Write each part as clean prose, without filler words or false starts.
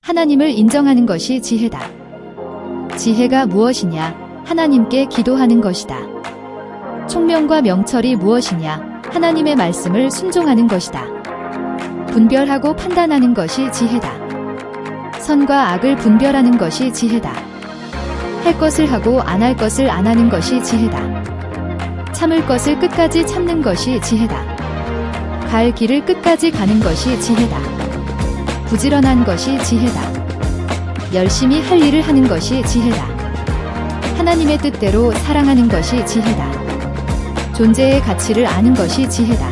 하나님을 인정하는 것이 지혜다. 지혜가 무엇이냐? 하나님께 기도하는 것이다. 총명과 명철이 무엇이냐? 하나님의 말씀을 순종하는 것이다. 분별하고 판단하는 것이 지혜다. 선과 악을 분별하는 것이 지혜다. 할 것을 하고 안 할 것을 안 하는 것이 지혜다. 참을 것을 끝까지 참는 것이 지혜다. 갈 길을 끝까지 가는 것이 지혜다. 부지런한 것이 지혜다. 열심히 할 일을 하는 것이 지혜다. 하나님의 뜻대로 사랑하는 것이 지혜다. 존재의 가치를 아는 것이 지혜다.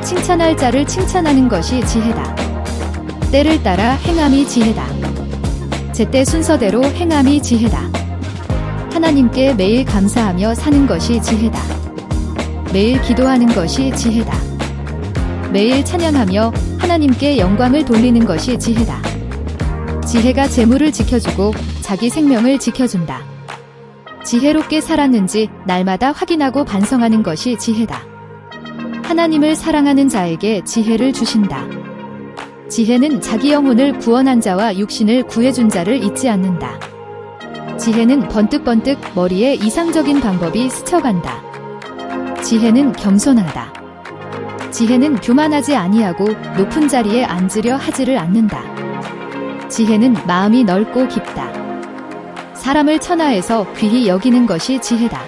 칭찬할 자를 칭찬하는 것이 지혜다. 때를 따라 행함이 지혜다. 제때 순서대로 행함이 지혜다. 하나님께 매일 감사하며 사는 것이 지혜다. 매일 기도하는 것이 지혜다. 매일 찬양하며 하나님께 영광을 돌리는 것이 지혜다. 지혜가 재물을 지켜주고 자기 생명을 지켜준다. 지혜롭게 살았는지 날마다 확인하고 반성하는 것이 지혜다. 하나님을 사랑하는 자에게 지혜를 주신다. 지혜는 자기 영혼을 구원한 자와 육신을 구해준 자를 잊지 않는다. 지혜는 번뜩번뜩 머리에 이상적인 방법이 스쳐간다. 지혜는 겸손하다. 지혜는 교만하지 아니하고 높은 자리에 앉으려 하지를 않는다. 지혜는 마음이 넓고 깊다. 사람을 천하에서 귀히 여기는 것이 지혜다.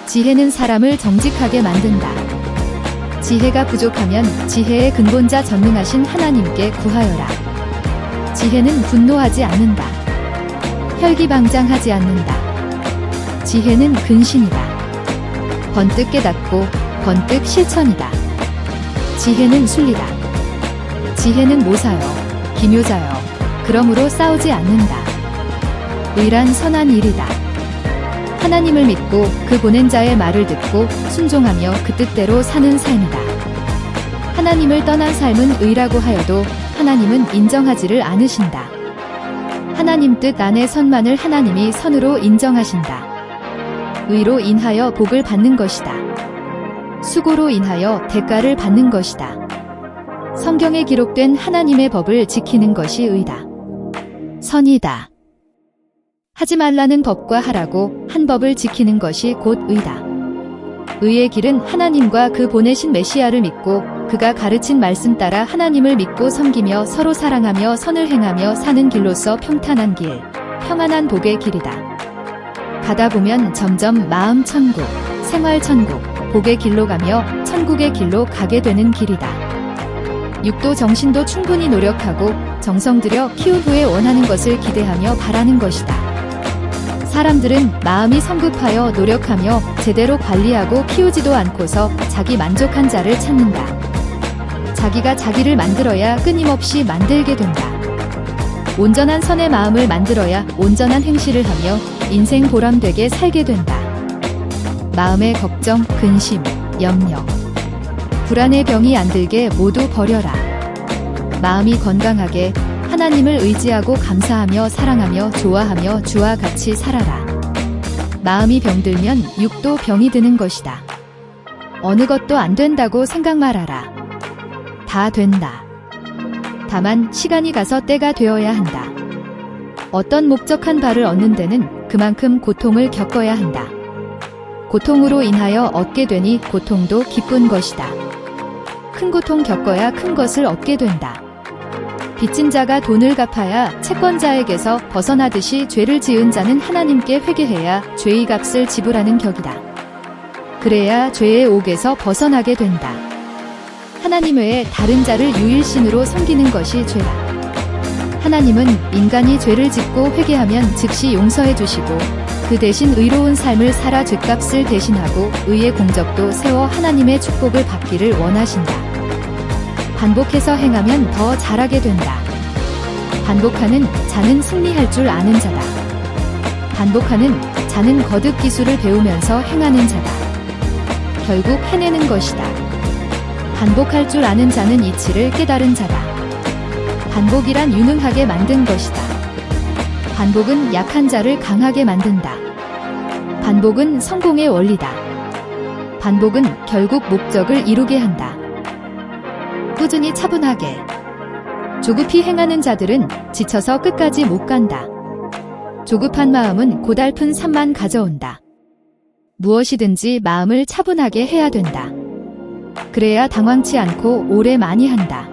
지혜는 사람을 정직하게 만든다. 지혜가 부족하면 지혜의 근본자 전능하신 하나님께 구하여라. 지혜는 분노하지 않는다. 혈기방장하지 않는다. 지혜는 근신이다. 번뜩 깨닫고 번뜩 실천이다. 지혜는 순리다. 지혜는 모사여, 기묘자여, 그러므로 싸우지 않는다. 의란 선한 일이다. 하나님을 믿고 그 보낸 자의 말을 듣고 순종하며 그 뜻대로 사는 삶이다. 하나님을 떠난 삶은 의라고 하여도 하나님은 인정하지를 않으신다. 하나님 뜻 안의 선만을 하나님이 선으로 인정하신다. 의로 인하여 복을 받는 것이다. 수고로 인하여 대가를 받는 것이다. 성경에 기록된 하나님의 법을 지키는 것이 의다. 선이다. 하지 말라는 법과 하라고 한 법을 지키는 것이 곧 의다. 의의 길은 하나님과 그 보내신 메시아를 믿고 그가 가르친 말씀 따라 하나님을 믿고 섬기며 서로 사랑하며 선을 행하며 사는 길로서 평탄한 길, 평안한 복의 길이다. 가다 보면 점점 마음 천국, 생활 천국, 복의 길로 가며 천국의 길로 가게 되는 길이다. 육도 정신도 충분히 노력하고 정성 들여 키운 후에 원하는 것을 기대하며 바라는 것이다. 사람들은 마음이 성급하여 노력하며 제대로 관리하고 키우지도 않고서 자기 만족한 자를 찾는다. 자기가 자기를 만들어야 끊임없이 만들게 된다. 온전한 선의 마음을 만들어야 온전한 행실을 하며 인생 보람되게 살게 된다. 마음의 걱정, 근심, 염려, 불안의 병이 안 들게 모두 버려라. 마음이 건강하게 하나님을 의지하고 감사하며 사랑하며 좋아하며 주와 같이 살아라. 마음이 병들면 육도 병이 드는 것이다. 어느 것도 안 된다고 생각 말아라. 다 된다. 다만 시간이 가서 때가 되어야 한다. 어떤 목적한 바를 얻는 데는 그만큼 고통을 겪어야 한다. 고통으로 인하여 얻게 되니 고통도 기쁜 것이다. 큰 고통 겪어야 큰 것을 얻게 된다. 빚진 자가 돈을 갚아야 채권자에게서 벗어나듯이 죄를 지은 자는 하나님께 회개해야 죄의 값을 지불하는 격이다. 그래야 죄의 옥에서 벗어나게 된다. 하나님 외에 다른 자를 유일신으로 섬기는 것이 죄다. 하나님은 인간이 죄를 짓고 회개하면 즉시 용서해 주시고 그 대신 의로운 삶을 살아 죄값을 대신하고 의의 공적도 세워 하나님의 축복을 받기를 원하신다. 반복해서 행하면 더 잘하게 된다. 반복하는 자는 승리할 줄 아는 자다. 반복하는 자는 거듭 기술을 배우면서 행하는 자다. 결국 해내는 것이다. 반복할 줄 아는 자는 이치를 깨달은 자다. 반복이란 유능하게 만든 것이다. 반복은 약한 자를 강하게 만든다. 반복은 성공의 원리다. 반복은 결국 목적을 이루게 한다. 꾸준히 차분하게, 조급히 행하는 자들은 지쳐서 끝까지 못 간다. 조급한 마음은 고달픈 산만 가져온다. 무엇이든지 마음을 차분하게 해야 된다. 그래야 당황치 않고 오래 많이 한다.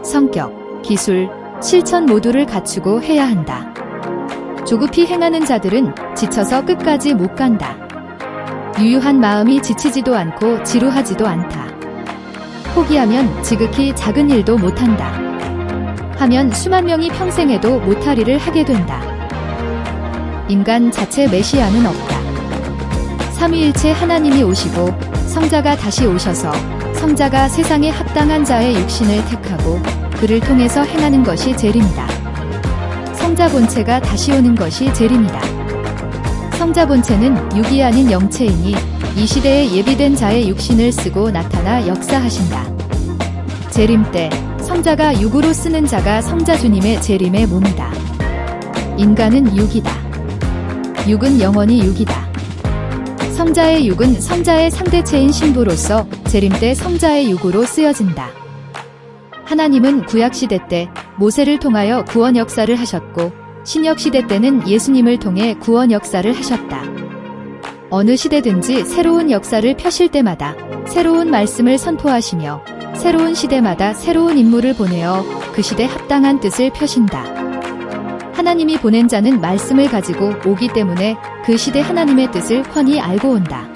성격, 기술, 실천 모두를 갖추고 해야 한다. 조급히 행하는 자들은 지쳐서 끝까지 못 간다. 유유한 마음이 지치지도 않고 지루하지도 않다. 포기하면 지극히 작은 일도 못한다. 하면 수만 명이 평생에도 못할 일을 하게 된다. 인간 자체 메시아는 없다. 삼위일체 하나님이 오시고 성자가 다시 오셔서 성자가 세상에 합당한 자의 육신을 택하고 그를 통해서 행하는 것이 재림이다. 성자 본체가 다시 오는 것이 재림이다. 성자 본체는 육이 아닌 영체이니 이 시대에 예비된 자의 육신을 쓰고 나타나 역사하신다. 재림 때 성자가 육으로 쓰는 자가 성자 주님의 재림의 몸이다. 인간은 육이다. 육은 영원히 육이다. 성자의 육은 성자의 상대체인 신부로서 재림 때 성자의 육으로 쓰여진다. 하나님은 구약시대 때 모세를 통하여 구원 역사를 하셨고 신약시대 때는 예수님을 통해 구원 역사를 하셨다. 어느 시대든지 새로운 역사를 펴실 때마다 새로운 말씀을 선포하시며 새로운 시대마다 새로운 인물을 보내어 그 시대 합당한 뜻을 펴신다. 하나님이 보낸 자는 말씀을 가지고 오기 때문에 그 시대 하나님의 뜻을 훤히 알고 온다.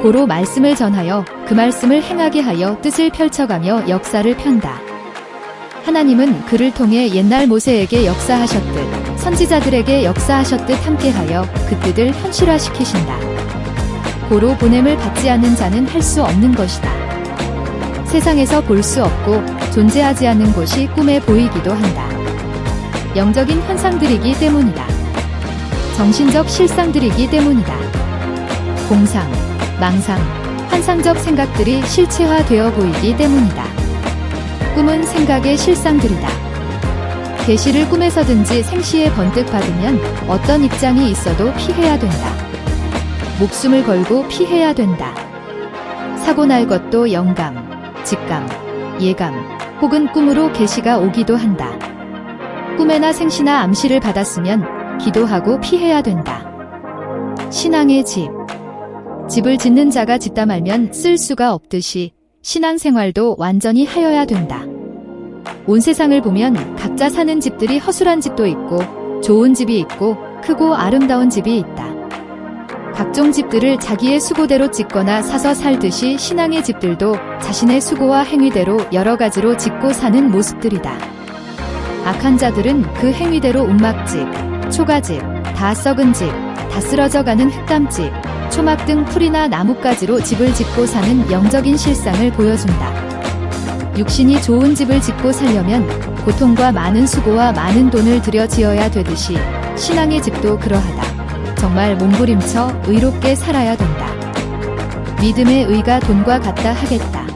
고로 말씀을 전하여 그 말씀을 행하게 하여 뜻을 펼쳐가며 역사를 편다. 하나님은 그를 통해 옛날 모세에게 역사하셨듯 선지자들에게 역사하셨듯 함께하여 그 뜻을 현실화시키신다. 고로 보냄을 받지 않는 자는 할 수 없는 것이다. 세상에서 볼 수 없고 존재하지 않는 곳이 꿈에 보이기도 한다. 영적인 현상들이기 때문이다. 정신적 실상들이기 때문이다. 공상, 망상, 환상적 생각들이 실체화되어 보이기 때문이다. 꿈은 생각의 실상들이다. 계시를 꿈에서든지 생시에 번뜩 받으면 어떤 입장이 있어도 피해야 된다. 목숨을 걸고 피해야 된다. 사고 날 것도 영감, 직감, 예감, 혹은 꿈으로 계시가 오기도 한다. 꿈에나 생시나 암시를 받았으면 기도하고 피해야 된다. 신앙의 집. 집을 짓는 자가 짓다 말면 쓸 수가 없듯이 신앙생활도 완전히 하여야 된다. 온 세상을 보면 각자 사는 집들이 허술한 집도 있고 좋은 집이 있고 크고 아름다운 집이 있다. 각종 집들을 자기의 수고대로 짓거나 사서 살듯이 신앙의 집들도 자신의 수고와 행위대로 여러 가지로 짓고 사는 모습들이다. 악한 자들은 그 행위대로 움막집, 초가집, 다 썩은 집, 다 쓰러져가는 흙담집, 초막 등 풀이나 나뭇가지로 집을 짓고 사는 영적인 실상을 보여준다. 육신이 좋은 집을 짓고 살려면 고통과 많은 수고와 많은 돈을 들여 지어야 되듯이 신앙의 집도 그러하다. 정말 몸부림쳐 의롭게 살아야 된다. 믿음의 의가 돈과 같다 하겠다.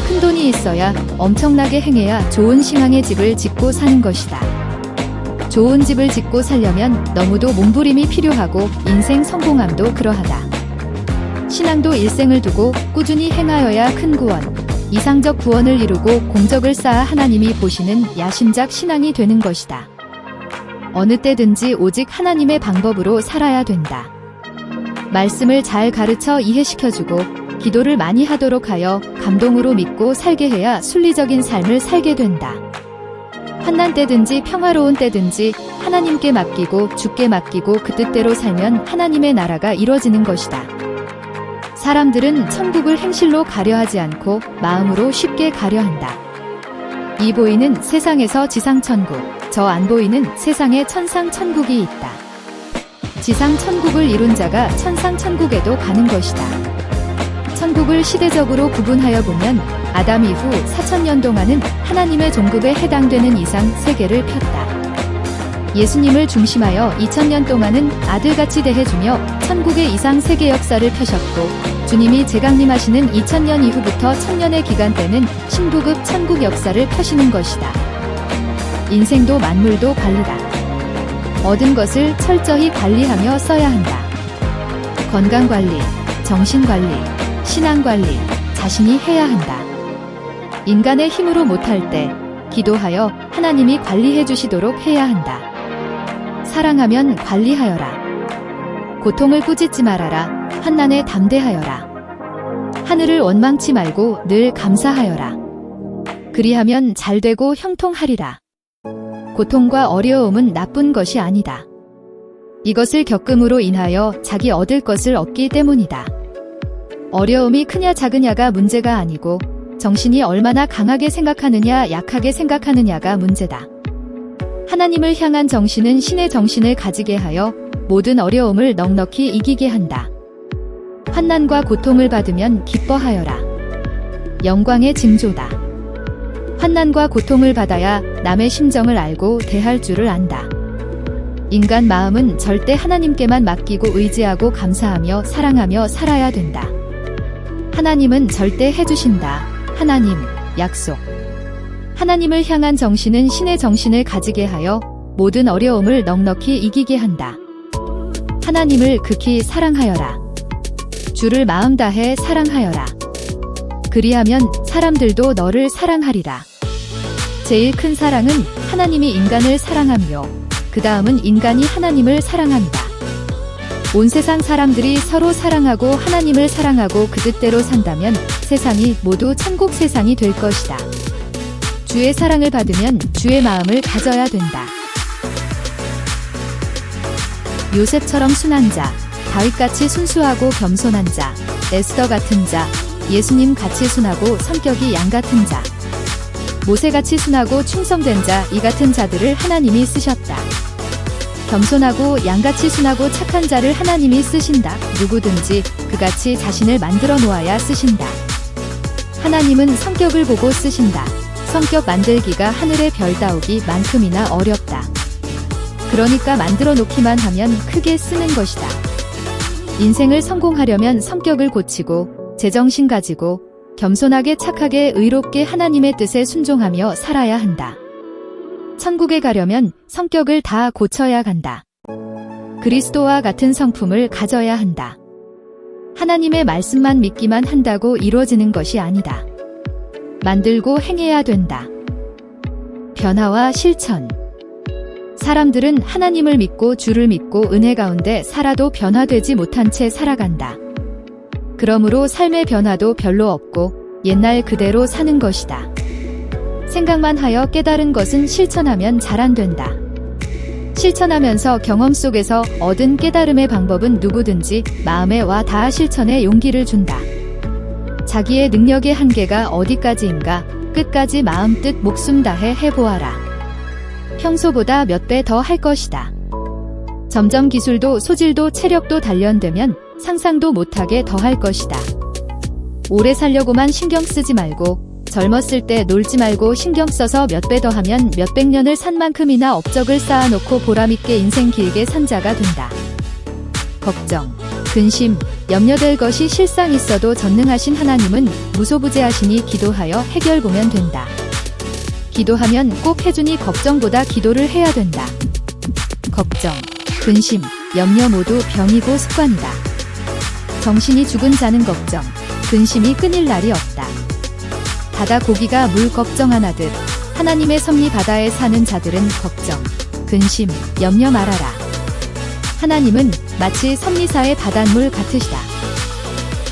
큰 돈이 있어야 엄청나게 행해야 좋은 신앙의 집을 짓고 사는 것이다. 좋은 집을 짓고 살려면 너무도 몸부림이 필요하고 인생 성공함도 그러하다. 신앙도 일생을 두고 꾸준히 행하여야 큰 구원, 이상적 구원을 이루고 공적을 쌓아 하나님이 보시는 야심작 신앙이 되는 것이다. 어느 때든지 오직 하나님의 방법으로 살아야 된다. 말씀을 잘 가르쳐 이해시켜주고 기도를 많이 하도록 하여 감동으로 믿고 살게 해야 순리적인 삶을 살게 된다. 환난 때든지 평화로운 때든지 하나님께 맡기고 주께 맡기고 그 뜻대로 살면 하나님의 나라가 이루어지는 것이다. 사람들은 천국을 행실로 가려 하지 않고 마음으로 쉽게 가려 한다. 이 보이는 세상에서 지상천국, 저 안 보이는 세상에 천상천국이 있다. 지상천국을 이룬 자가 천상천국에도 가는 것이다. 천국을 시대적으로 구분하여 보면 아담 이후 4000년 동안은 하나님의 종급에 해당되는 이상 세계를 폈다. 예수님을 중심하여 2000년 동안은 아들같이 대해주며 천국의 이상 세계 역사를 펴셨고 주님이 재강림하시는 2000년 이후부터 1000년의 기간 때는 신부급 천국 역사를 펴시는 것이다. 인생도 만물도 관리다. 얻은 것을 철저히 관리하며 써야 한다. 건강관리, 정신관리, 신앙관리, 자신이 해야 한다. 인간의 힘으로 못할 때 기도하여 하나님이 관리해 주시도록 해야 한다. 사랑하면 관리하여라. 고통을 꾸짖지 말아라. 환난에 담대하여라. 하늘을 원망치 말고 늘 감사하여라. 그리하면 잘되고 형통하리라. 고통과 어려움은 나쁜 것이 아니다. 이것을 겪음으로 인하여 자기 얻을 것을 얻기 때문이다. 어려움이 크냐 작으냐가 문제가 아니고 정신이 얼마나 강하게 생각하느냐 약하게 생각하느냐가 문제다. 하나님을 향한 정신은 신의 정신을 가지게 하여 모든 어려움을 넉넉히 이기게 한다. 환난과 고통을 받으면 기뻐하여라. 영광의 징조다. 환난과 고통을 받아야 남의 심정을 알고 대할 줄을 안다. 인간 마음은 절대 하나님께만 맡기고 의지하고 감사하며 사랑하며 살아야 된다. 하나님은 절대 해주신다. 하나님, 약속. 하나님을 향한 정신은 신의 정신을 가지게 하여 모든 어려움을 넉넉히 이기게 한다. 하나님을 극히 사랑하여라. 주를 마음 다해 사랑하여라. 그리하면 사람들도 너를 사랑하리라. 제일 큰 사랑은 하나님이 인간을 사랑하며 그 다음은 인간이 하나님을 사랑합니다. 온 세상 사람들이 서로 사랑하고 하나님을 사랑하고 그 뜻대로 산다면 세상이 모두 천국 세상이 될 것이다. 주의 사랑을 받으면 주의 마음을 가져야 된다. 요셉처럼 순한 자, 다윗같이 순수하고 겸손한 자, 에스더 같은 자, 예수님 같이 순하고 성격이 양 같은 자, 모세같이 순하고 충성된 자, 이 같은 자들을 하나님이 쓰셨다. 겸손하고 양같이 순하고 착한 자를 하나님이 쓰신다. 누구든지 그같이 자신을 만들어 놓아야 쓰신다. 하나님은 성격을 보고 쓰신다. 성격 만들기가 하늘의 별 따오기만큼이나 어렵다. 그러니까 만들어 놓기만 하면 크게 쓰는 것이다. 인생을 성공하려면 성격을 고치고 제정신 가지고 겸손하게 착하게 의롭게 하나님의 뜻에 순종하며 살아야 한다. 천국에 가려면 성격을 다 고쳐야 간다. 그리스도와 같은 성품을 가져야 한다. 하나님의 말씀만 믿기만 한다고 이루어지는 것이 아니다. 만들고 행해야 된다. 변화와 실천. 사람들은 하나님을 믿고 주를 믿고 은혜 가운데 살아도 변화되지 못한 채 살아간다. 그러므로 삶의 변화도 별로 없고 옛날 그대로 사는 것이다. 생각만 하여 깨달은 것은 실천하면 잘 안 된다. 실천하면서 경험 속에서 얻은 깨달음의 방법은 누구든지 마음에 와 닿아 실천의 용기를 준다. 자기의 능력의 한계가 어디까지인가 끝까지 마음 뜻 목숨 다해 해보아라. 평소보다 몇 배 더 할 것이다. 점점 기술도 소질도 체력도 단련되면 상상도 못하게 더 할 것이다. 오래 살려고만 신경 쓰지 말고 젊었을 때 놀지 말고 신경 써서 몇 배 더 하면 몇백 년을 산 만큼이나 업적을 쌓아놓고 보람있게 인생 길게 산 자가 된다. 걱정, 근심, 염려될 것이 실상 있어도 전능하신 하나님은 무소부재하시니 기도하여 해결 보면 된다. 기도하면 꼭 해주니 걱정보다 기도를 해야 된다. 걱정, 근심, 염려 모두 병이고 습관이다. 정신이 죽은 자는 걱정, 근심이 끊일 날이 없다. 바다 고기가 물 걱정하나듯 하나님의 섭리 바다에 사는 자들은 걱정, 근심, 염려 말아라. 하나님은 마치 섭리사의 바닷물 같으시다.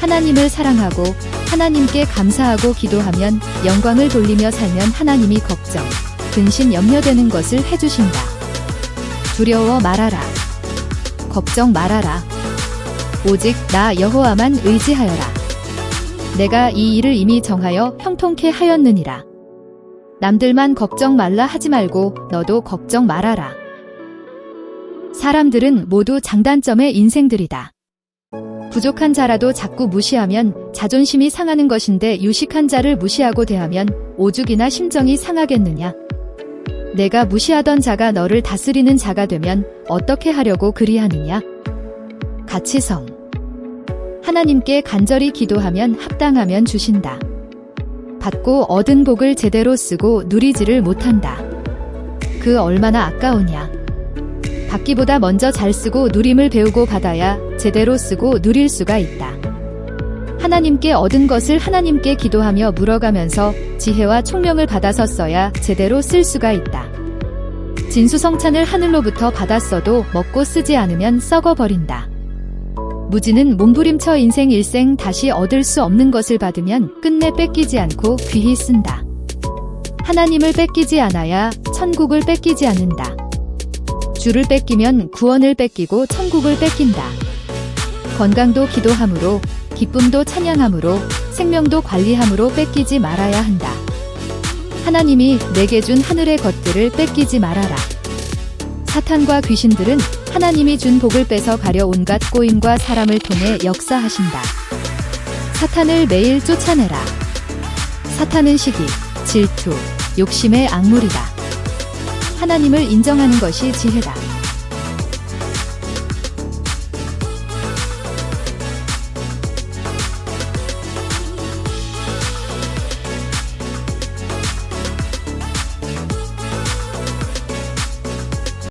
하나님을 사랑하고 하나님께 감사하고 기도하면 영광을 돌리며 살면 하나님이 걱정, 근심, 염려되는 것을 해주신다. 두려워 말아라. 걱정 말아라. 오직 나 여호와만 의지하여라. 내가 이 일을 이미 정하여 형통케 하였느니라. 남들만 걱정 말라 하지 말고 너도 걱정 말아라. 사람들은 모두 장단점의 인생들이다. 부족한 자라도 자꾸 무시하면 자존심이 상하는 것인데 유식한 자를 무시하고 대하면 오죽이나 심정이 상하겠느냐. 내가 무시하던 자가 너를 다스리는 자가 되면 어떻게 하려고 그리하느냐. 가치성. 하나님께 간절히 기도하면 합당하면 주신다. 받고 얻은 복을 제대로 쓰고 누리지를 못한다. 그 얼마나 아까우냐. 받기보다 먼저 잘 쓰고 누림을 배우고 받아야 제대로 쓰고 누릴 수가 있다. 하나님께 얻은 것을 하나님께 기도하며 물어가면서 지혜와 총명을 받아서 써야 제대로 쓸 수가 있다. 진수성찬을 하늘로부터 받았어도 먹고 쓰지 않으면 썩어버린다. 무지는 몸부림쳐 인생 일생 다시 얻을 수 없는 것을 받으면 끝내 뺏기지 않고 귀히 쓴다. 하나님을 뺏기지 않아야 천국을 뺏기지 않는다. 주를 뺏기면 구원을 뺏기고 천국을 뺏긴다. 건강도 기도함으로, 기쁨도 찬양함으로, 생명도 관리함으로 뺏기지 말아야 한다. 하나님이 내게 준 하늘의 것들을 뺏기지 말아라. 사탄과 귀신들은 하나님이 준 복을 뺏어 가려 온갖 꼬임과 사람을 통해 역사하신다. 사탄을 매일 쫓아내라. 사탄은 시기, 질투, 욕심의 악물이다. 하나님을 인정하는 것이 지혜다.